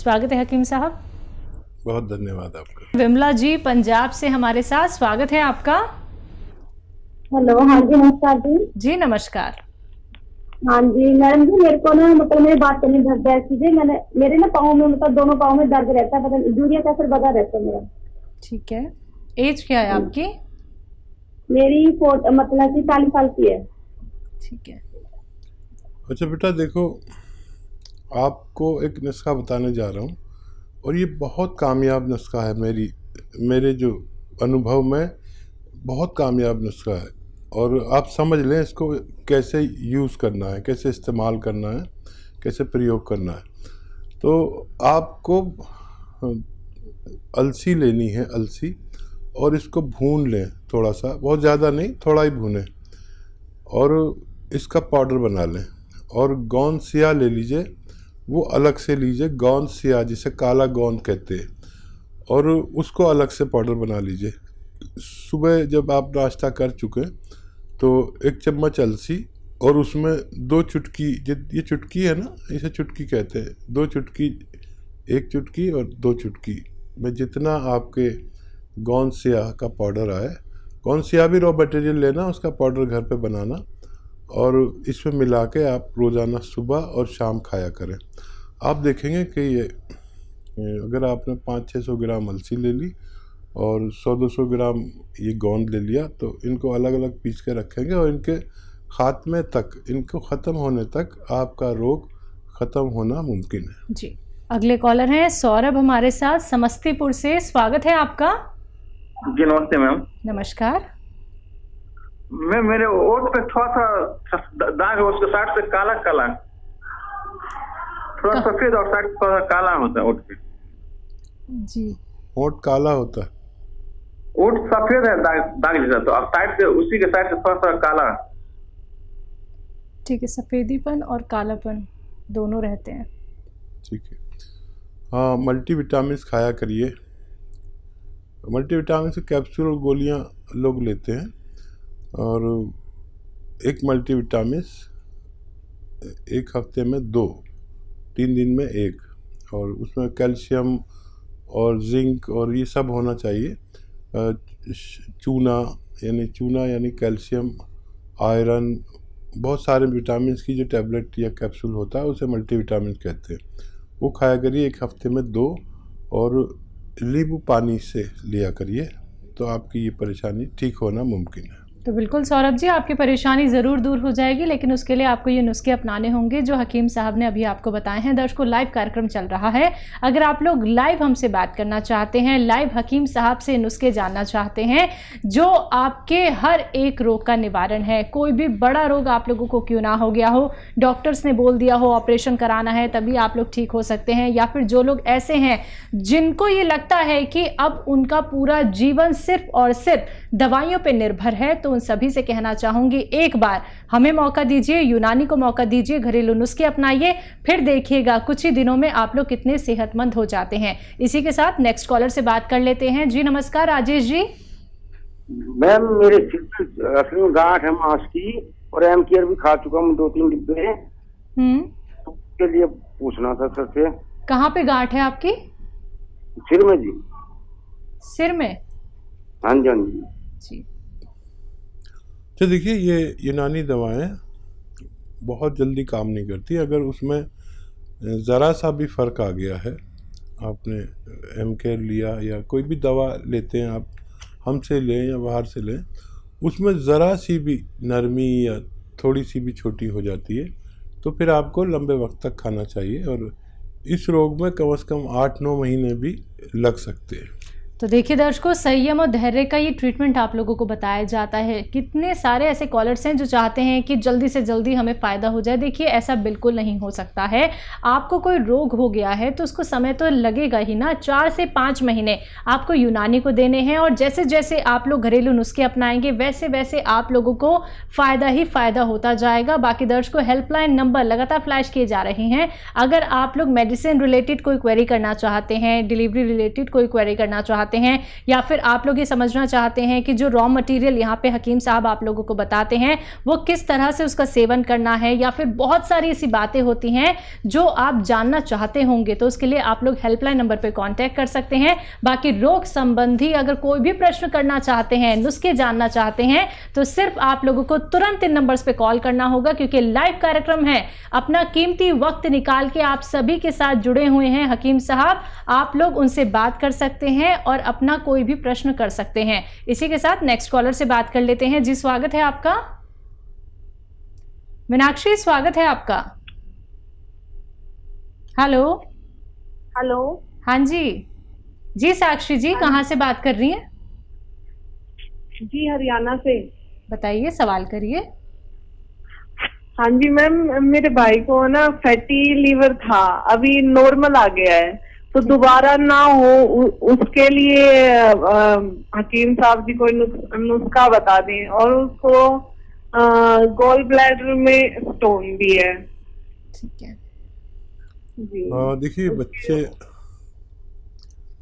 स्वागत है हकीम साहब। बहुत धन्यवाद आपका। विमला जी पंजाब से हमारे साथ, स्वागत है आपका। हेलो, हाँ जी नमस्कार जी। जी नमस्कार। हाँ जी मैडम जी, मेरे को ना मतलब मेरी बात करनी दर्द कीजिए। मेरे ना पाँव में, मतलब दोनों पाँव में दर्द रहता है, मतलब यूरिक एसिड बढ़ा रहता है मेरा। ठीक है, एज क्या है आपकी? मेरी मतलब कि 40 साल की है। ठीक है। अच्छा बेटा देखो, आपको एक नुस्खा बताने जा रहा हूँ और ये बहुत कामयाब नुस्खा है। मेरे जो अनुभव में बहुत कामयाब नुस्खा है और आप समझ लें इसको कैसे यूज़ करना है, कैसे इस्तेमाल करना है, कैसे प्रयोग करना है। तो आपको अलसी लेनी है, अलसी, और इसको भून लें थोड़ा सा, बहुत ज़्यादा नहीं, थोड़ा ही भूनें और इसका पाउडर बना लें। और गोंद सिया ले लीजिए, वो अलग से लीजिए, गोंद सिया जिसे काला गोंद कहते हैं, और उसको अलग से पाउडर बना लीजिए। सुबह जब आप नाश्ता कर चुके तो 1 चम्मच अलसी और उसमें 2 चुटकी, ये चुटकी है ना, इसे चुटकी कहते हैं, 2 चुटकी, 1 चुटकी और 2 चुटकी में जितना आपके गोंद सिया का पाउडर आए, गोंद सिया भी रॉ मटेरियल लेना, उसका पाउडर घर पे बनाना और इसमें मिला के आप रोज़ाना सुबह और शाम खाया करें। आप देखेंगे कि ये अगर आपने 500-600 ग्राम अलसी ले ली और 100-200 ग्राम ये गोंद ले लिया, तो इनको अलग अलग पीस के रखेंगे और इनके खात्मे तक, इनको ख़त्म होने तक आपका रोग ख़त्म होना मुमकिन है। जी, अगले कॉलर हैं सौरभ हमारे साथ समस्तीपुर से, स्वागत है आपका। जी नमस्ते मैम। नमस्कार। मैम मेरे ओठ पे थोड़ा सा दाग है, उसके साइड से काला काला, थोड़ा सफेद और साइड थोड़ा काला होता है ओठ पे। जी, ओठ काला होता है? ओठ सफेद है दाग जैसा, तो अब साइड से, उसी के साइड से थोड़ा सा काला। ठीक है, सफेदीपन और कालापन दोनों रहते हैं। ठीक है, हाँ, मल्टीविटामिन खाया करिए। मल्टीविटामिन कैप्सूल और गोलियां लोग लेते हैं और एक मल्टीविटामिन 1 हफ्ते में 2, 3 दिन में 1, और उसमें कैल्शियम और जिंक और ये सब होना चाहिए। चूना यानी कैल्शियम, आयरन, बहुत सारे विटामिन की जो टैबलेट या कैप्सूल होता है उसे मल्टीविटामिन कहते हैं। वो खाया करिए 1 हफ्ते में 2, और नींबू पानी से लिया करिए, तो आपकी ये परेशानी ठीक होना मुमकिन है। तो बिल्कुल सौरभ जी, आपकी परेशानी ज़रूर दूर हो जाएगी, लेकिन उसके लिए आपको ये नुस्खे अपनाने होंगे जो हकीम साहब ने अभी आपको बताए हैं। दर्शकों, लाइव कार्यक्रम चल रहा है, अगर आप लोग लाइव हमसे बात करना चाहते हैं, लाइव हकीम साहब से नुस्खे जानना चाहते हैं जो आपके हर एक रोग का निवारण है, कोई भी बड़ा रोग आप लोगों को क्यों ना हो गया हो, डॉक्टर्स ने बोल दिया हो ऑपरेशन कराना है तभी आप लोग ठीक हो सकते हैं, या फिर जो लोग ऐसे हैं जिनको ये लगता है कि अब उनका पूरा जीवन सिर्फ और सिर्फ दवाइयों पर निर्भर है, तो उन सभी से कहना चाहूंगी एक बार हमें मौका दीजिए, यूनानी को मौका दीजिए, घरेलू नुस्खे अपनाइए, फिर देखिएगा कुछ ही दिनों में आप लोग कितने सेहतमंद हो जाते हैं। इसी के साथ नेक्स्ट कॉलर से बात कर लेते हैं। जी नमस्कार, राजेश जी। मैम मेरे सिर में असली गांठ है मांस की, और एम केयर भी खा चुका हूँ 2-3 डिब्बे। तो उसके लिए पूछना था सर से। कहाँ पे गांठ है आपकी? सिर में जी। सिर में? हाँ जी, हाँ जी जी। तो देखिए, ये यूनानी दवाएं बहुत जल्दी काम नहीं करती। अगर उसमें ज़रा सा भी फ़र्क आ गया है, आपने एम केयर लिया या कोई भी दवा लेते हैं आप, हमसे लें या बाहर से लें, उसमें ज़रा सी भी नरमी या थोड़ी सी भी छोटी हो जाती है, तो फिर आपको लंबे वक्त तक खाना चाहिए, और इस रोग में कम से कम 8-9 महीने भी लग सकते हैं। तो देखिए दर्शकों, संयम और धैर्य का ये ट्रीटमेंट आप लोगों को बताया जाता है। कितने सारे ऐसे कॉलर्स हैं जो चाहते हैं कि जल्दी से जल्दी हमें फ़ायदा हो जाए। देखिए, ऐसा बिल्कुल नहीं हो सकता है। आपको कोई रोग हो गया है तो उसको समय तो लगेगा ही ना, 4 से 5 महीने आपको यूनानी को देने हैं, और जैसे जैसे आप लोग घरेलू नुस्खे अपनाएंगे वैसे वैसे आप लोगों को फ़ायदा ही फ़ायदा होता जाएगा। बाकी दर्शकों, हेल्पलाइन नंबर लगातार फ्लैश किए जा रहे हैं। अगर आप लोग मेडिसिन रिलेटेड कोई क्वेरी करना चाहते हैं, डिलीवरी रिलेटेड कोई क्वेरी करना चाहते चाहते हैं, या फिर आप लोग ये समझना चाहते हैं कि जो रॉ मटेरियल यहाँ पे हकीम साहब आप लोगों को बताते हैं वो किस तरह से उसका सेवन करना है, या फिर बहुत सारी ऐसी बातें होती हैं जो आप जानना चाहते होंगे, तो उसके लिए आप लोग हेल्पलाइन नंबर पर कॉन्टैक्ट कर सकते हैं। बाकी रोग संबंधी अगर कोई भी प्रश्न करना चाहते हैं, नुस्खे जानना चाहते हैं, तो सिर्फ आप लोगों को तुरंत इन नंबर्स पे कॉल करना होगा, क्योंकि लाइव कार्यक्रम है। अपना कीमती वक्त निकाल के आप सभी के साथ जुड़े हुए हैं हकीम साहब, आप लोग उनसे बात कर सकते हैं और अपना कोई भी प्रश्न कर सकते हैं। इसी के साथ नेक्स्ट कॉलर से बात कर लेते हैं। जी स्वागत है आपका। मीनाक्षी स्वागत है आपका। हेलो। हेलो। हाँ जी। जी साक्षी जी, कहाँ से बात कर रही हैं? जी हरियाणा से। बताइए, सवाल करिए। हाँ जी मैम, मेरे भाई को ना फैटी लीवर था, अभी नॉर्मल आ गया है, तो दोबारा ना हो उसके लिए हकीम साहब जी कोई नुस्खा बता दें। और उसको गॉल ब्लैडर में स्टोन भी है। ठीक है जी। देखिए बच्चे,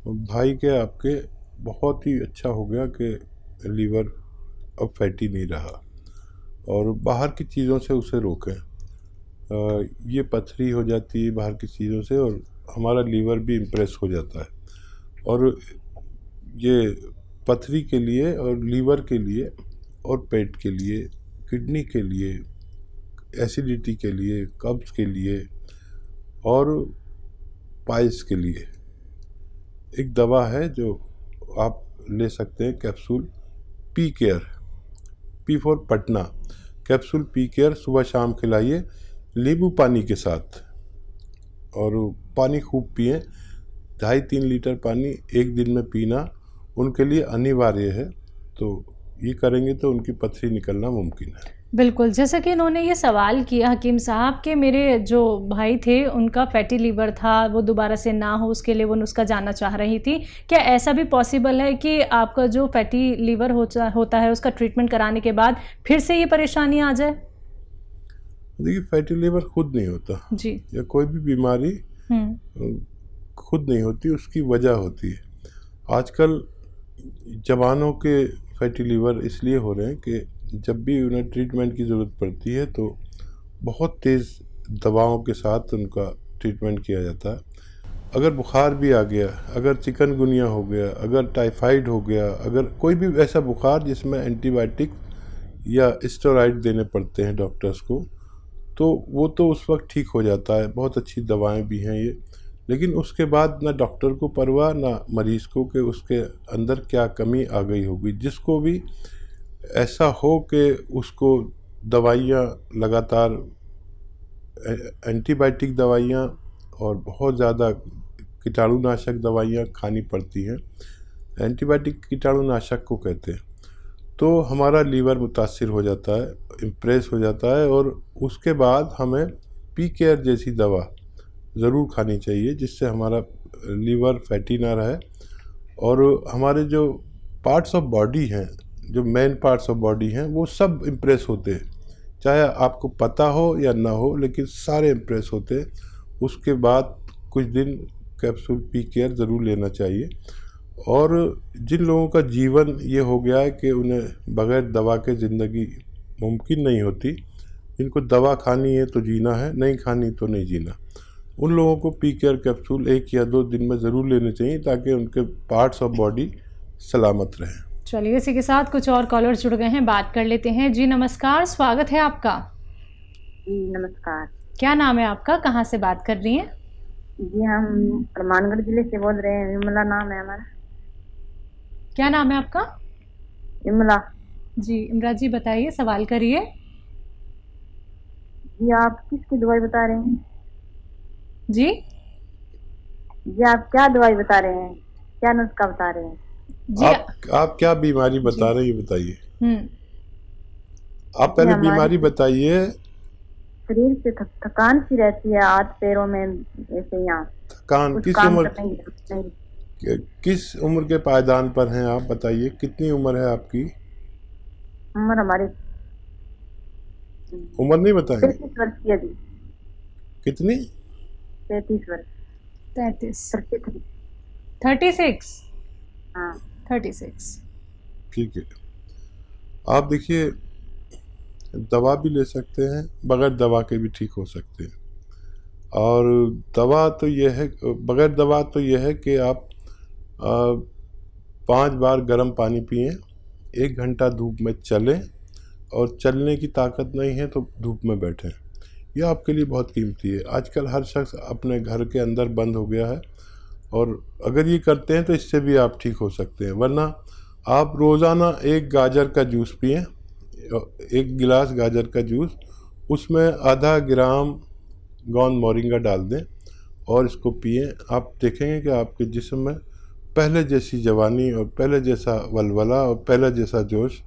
भाई के आपके बहुत ही अच्छा हो गया कि लीवर अब फैटी नहीं रहा, और बाहर की चीज़ों से उसे रोकें। ये पथरी हो जाती है बाहर की चीज़ों से, और हमारा लीवर भी इम्प्रेस हो जाता है। और ये पथरी के लिए और लीवर के लिए और पेट के लिए, किडनी के लिए, एसिडिटी के लिए, कब्ज़ के लिए और पाइल्स के लिए एक दवा है जो आप ले सकते हैं, capsule P care, P for Patna. Capsule P care सुबह शाम खिलाइए नींबू पानी के साथ, और पानी खूब पिए। 2.5-3 लीटर पानी एक दिन में पीना उनके लिए अनिवार्य है। तो ये करेंगे तो उनकी पथरी निकलना मुमकिन है। बिल्कुल, जैसा कि इन्होंने ये सवाल किया हकीम साहब कि मेरे जो भाई थे उनका फैटी लीवर था, वो दोबारा से ना हो उसके लिए वो नुस्खा जानना चाह रही थी। क्या ऐसा भी पॉसिबल है कि आपका जो फैटी लीवर होता है उसका ट्रीटमेंट कराने के बाद फिर से ये परेशानी आ जाए? देखिए, फैटी लीवर खुद नहीं होता जी, या कोई भी बीमारी खुद नहीं होती, उसकी वजह होती है। आजकल जवानों के फैटी लीवर इसलिए हो रहे हैं कि जब भी उन्हें ट्रीटमेंट की ज़रूरत पड़ती है तो बहुत तेज़ दवाओं के साथ उनका ट्रीटमेंट किया जाता है। अगर बुखार भी आ गया, अगर चिकनगुनिया हो गया, अगर टाइफाइड हो गया, अगर कोई भी ऐसा बुखार जिसमें एंटीबायोटिक या स्टेरॉइड देने पड़ते हैं डॉक्टर्स को, तो वो तो उस वक्त ठीक हो जाता है। बहुत अच्छी दवाएं भी हैं ये, लेकिन उसके बाद ना डॉक्टर को परवाह ना मरीज़ को कि उसके अंदर क्या कमी आ गई होगी। जिसको भी ऐसा हो कि उसको दवाइयाँ लगातार, एंटीबायोटिक दवाइयाँ और बहुत ज़्यादा कीटाणुनाशक दवाइयाँ खानी पड़ती हैं। एंटीबायोटिक कीटाणुनाशक को कहते हैं। तो हमारा लीवर मुतासिर हो जाता है, इम्प्रेस हो जाता है, और उसके बाद हमें पी केयर जैसी दवा ज़रूर खानी चाहिए जिससे हमारा लीवर फैटी ना रहे, और हमारे जो पार्ट्स ऑफ बॉडी हैं, जो मेन पार्ट्स ऑफ बॉडी हैं, वो सब इम्प्रेस होते हैं, चाहे आपको पता हो या ना हो, लेकिन सारे इम्प्रेस होते हैं। उसके बाद कुछ दिन कैप्सूल पी केयर ज़रूर लेना चाहिए। और जिन लोगों का जीवन ये हो गया है कि उन्हें बग़ैर दवा के ज़िंदगी मुमकिन नहीं होती, इनको दवा खानी है तो जीना है, नहीं खानी तो नहीं जीना, उन लोगों को पी केयर कैप्सूल 1 या 2 दिन में ज़रूर लेने चाहिए ताकि उनके पार्ट्स ऑफ बॉडी सलामत रहें। चलिए, इसी के साथ कुछ और कॉलर्स जुड़ गए हैं, बात कर लेते हैं। जी नमस्कार, स्वागत है आपका। जी नमस्कार। क्या नाम है आपका, कहाँ से बात कर रही हैं? जी हम हनुमानगढ़ जिले से बोल रहे हैं, विमला नाम है हमारा। क्या नाम है आपका? विमला। जी इमरा जी, बताइए, सवाल करिए। जी आप किसकी दवाई बता रहे हैं? जी जी आप क्या दवाई बता रहे हैं, क्या नुस्खा बता रहे हैं? जी आप क्या बीमारी बता रहे हैं, ये बताइए। आप पहले हमारी बीमारी बताइए। शरीर से थकान सी रहती है, हाथ पैरों में ऐसे यहाँ थकान कुछ किस काम उम्र, नहीं। किस उम्र के पायदान पर हैं आप, बताइए। कितनी उम्र है आपकी? उम्र हमारी उम्र नहीं बताएंगे? 33 वर्ष की है जी। कितनी? 33 वर्ष। 33 33। 36 हाँ 36। ठीक है, आप देखिए दवा भी ले सकते हैं, बगैर दवा के भी ठीक हो सकते हैं। और दवा तो यह है, बगैर दवा तो यह है कि आप 5 बार गर्म पानी पिएं, 1 घंटा धूप में चलें, और चलने की ताकत नहीं है तो धूप में बैठें। यह आपके लिए बहुत कीमती है। आजकल हर शख्स अपने घर के अंदर बंद हो गया है, और अगर ये करते हैं तो इससे भी आप ठीक हो सकते हैं। वरना आप रोज़ाना 1 गाजर का जूस पिएं, 1 गिलास गाजर का जूस, उसमें आधा ग्राम गोंद मोरिंगा डाल दें और इसको पिएं। आप देखेंगे कि आपके जिस्म में पहले जैसी जवानी और पहले जैसा वलवला और पहले जैसा जोश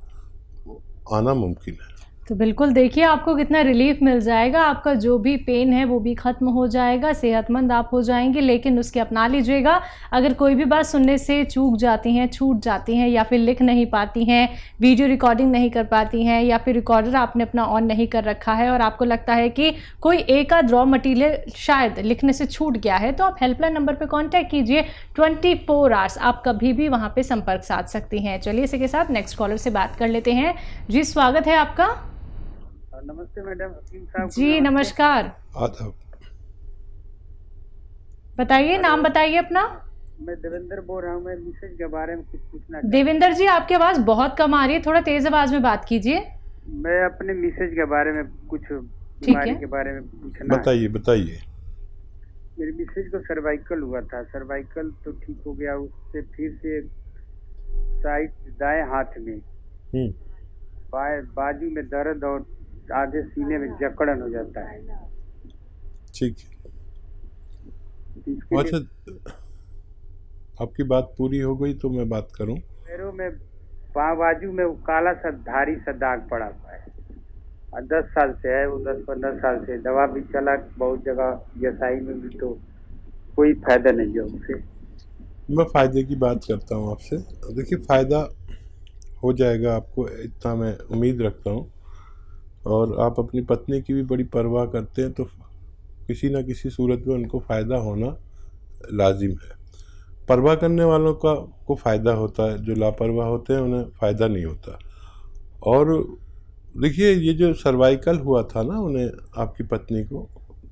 आना मुमकिन है। तो बिल्कुल देखिए आपको कितना रिलीफ मिल जाएगा, आपका जो भी पेन है वो भी ख़त्म हो जाएगा, सेहतमंद आप हो जाएंगे। लेकिन उसके अपना लीजिएगा। अगर कोई भी बात सुनने से चूक जाती हैं, छूट जाती हैं, या फिर लिख नहीं पाती हैं, वीडियो रिकॉर्डिंग नहीं कर पाती हैं, या फिर रिकॉर्डर आपने अपना ऑन नहीं कर रखा है और आपको लगता है कि कोई एक आध रॉ मटीरियल शायद लिखने से छूट गया है, तो आप हेल्पलाइन नंबर पर कॉन्टैक्ट कीजिए। 24 आवर्स आप कभी भी वहाँ पर संपर्क साध सकती हैं। चलिए इसी के साथ नेक्स्ट कॉलर से बात कर लेते हैं। जी स्वागत है आपका। नमस्ते मैडम, हकीम साहब जी नमस्कार, आदाब। बताइए, नाम बताइए अपना। मैं देवेंद्र बोल रहा हूँ। मैं मिसेज के बारे में कुछ पूछना देवेंद्र जी आपकी आवाज़ बहुत कम आ रही है, थोड़ा तेज आवाज़ में बात कीजिए। मैं अपने मिसेज के बारे में कुछ बीमारी के बारे में पूछना बताइए बताइए। मेरी मिसेज को सर्वाइकल हुआ था, सर्वाइकल तो ठीक हो गया, उससे फिर से साइड दाएं हाथ में बाजू में दर्द और आधे सीने में जकड़न हो जाता है। ठीक है, अच्छा आपकी बात पूरी हो गई तो मैं बात करूं। पैरों में बाजू में वो काला सा धारी सा दाग पड़ा हुआ है, और 10 साल से है वो, 10-15 साल से दवा भी चला बहुत जगह, जसाई में भी, तो कोई फायदा नहीं है उससे। मैं फ़ायदे की बात करता हूं आपसे। देखिए फ़ायदा हो जाएगा आपको, इतना मैं उम्मीद रखता हूं। और आप अपनी पत्नी की भी बड़ी परवाह करते हैं, तो किसी न किसी सूरत में उनको फ़ायदा होना लाजिम है। परवाह करने वालों को फ़ायदा होता है, जो लापरवाह होते हैं उन्हें फ़ायदा नहीं होता। और देखिए ये जो सर्वाइकल हुआ था ना उन्हें, आपकी पत्नी को,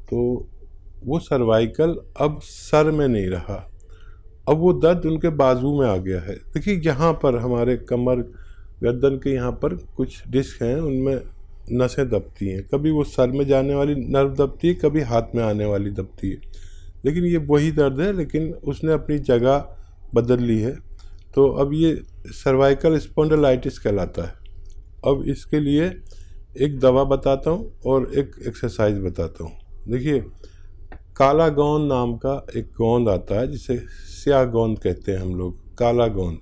तो वो सर्वाइकल अब सर में नहीं रहा, अब वो दर्द उनके बाजू में आ गया है। देखिए यहाँ पर हमारे कमर गर्दन के यहाँ पर कुछ डिस्क हैं, उनमें नसें दबती हैं। कभी वो सर में जाने वाली नर्व दबती है, कभी हाथ में आने वाली दबती है, लेकिन ये वही दर्द है, लेकिन उसने अपनी जगह बदल ली है। तो अब ये सर्वाइकल स्पॉन्डिलाइटिस कहलाता है। अब इसके लिए एक दवा बताता हूँ और एक एक्सरसाइज बताता हूँ। देखिए काला गोंद नाम का एक गोंद आता है, जिसे स्याह गोंद कहते हैं हम लोग, काला गोंद।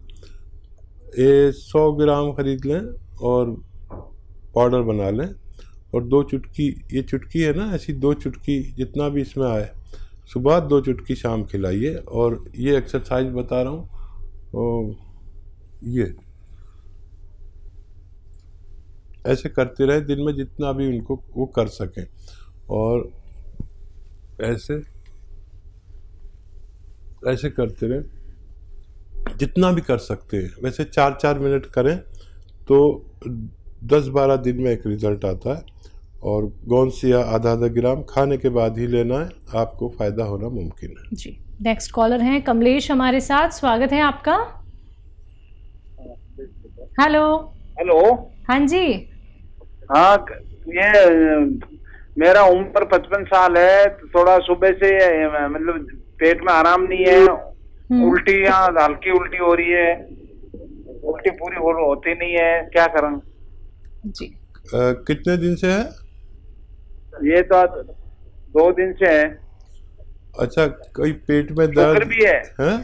ये 100 ग्राम खरीद लें और पाउडर बना लें, और 2 चुटकी, ये चुटकी है ना, ऐसी 2 चुटकी जितना भी इसमें आए, सुबह 2 चुटकी शाम खिलाइए। और ये एक्सरसाइज बता रहा हूँ, ये ऐसे करते रहे दिन में जितना भी उनको वो कर सकें, और ऐसे ऐसे करते रहे जितना भी कर सकते हैं। वैसे 4-4 मिनट करें तो 10-12 दिन में एक रिज़ल्ट आता है। और गोंद सिया आधा ग्राम खाने के बाद ही लेना है, आपको फ़ायदा होना मुमकिन है। जी नेक्स्ट कॉलर हैं कमलेश हमारे साथ, स्वागत है आपका। Hello hello. हाँ जी। हाँ, ये मेरा उम्र 55 साल है, तो थोड़ा सुबह से मतलब पेट में आराम नहीं है, उल्टियाँ, हल्की उल्टी हो रही है, उल्टी पूरी होती नहीं है, क्या करें जी। कितने दिन से है? ये तो 2 दिन से है। अच्छा, कोई पेट में दर्द? शुगर भी है, हैं?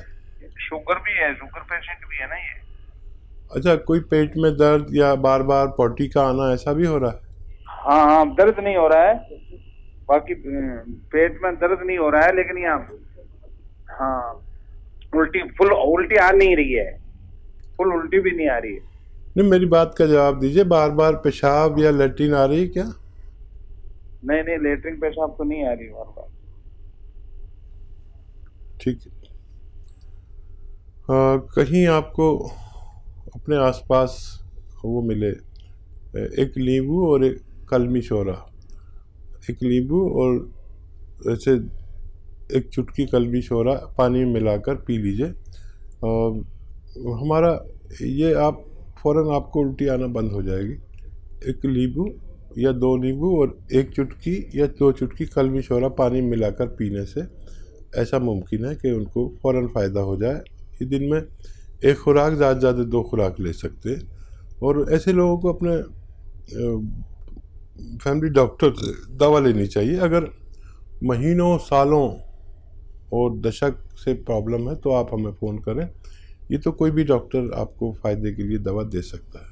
शुगर भी है, शुगर पेशेंट भी है ना ये। अच्छा, कोई पेट में दर्द या बार बार पोटी का आना, ऐसा भी हो रहा है? हाँ हाँ, दर्द नहीं हो रहा है, बाकी पेट में दर्द नहीं हो रहा है, लेकिन यहाँ हाँ फुल उल्टी आ नहीं रही है, फुल उल्टी भी नहीं आ रही है। नहीं, मेरी बात का जवाब दीजिए, बार बार पेशाब या लेट्रिन आ रही है क्या? नहीं नहीं, लेटरिन पेशाब तो नहीं आ रही बार बार। ठीक है, कहीं आपको अपने आसपास वो मिले, एक नींबू और एक कलमी शोरा, एक नींबू और ऐसे एक चुटकी कलमी शोरा पानी में मिलाकर पी लीजिए। हमारा ये आप फ़ौरन आपको उल्टी आना बंद हो जाएगी। एक नींबू या 2 नींबू और एक चुटकी या 2 चुटकी कलमी शोरा पानी में मिलाकर पीने से ऐसा मुमकिन है कि उनको फ़ौरन फ़ायदा हो जाए। ये दिन में एक खुराक ज़्यादा 2 खुराक ले सकते हैं। और ऐसे लोगों को अपने फैमिली डॉक्टर से दवा लेनी चाहिए। अगर महीनों, सालों और दशक से प्रॉब्लम है तो आप हमें फ़ोन करें। ये तो कोई भी डॉक्टर आपको फ़ायदे के लिए दवा दे सकता है।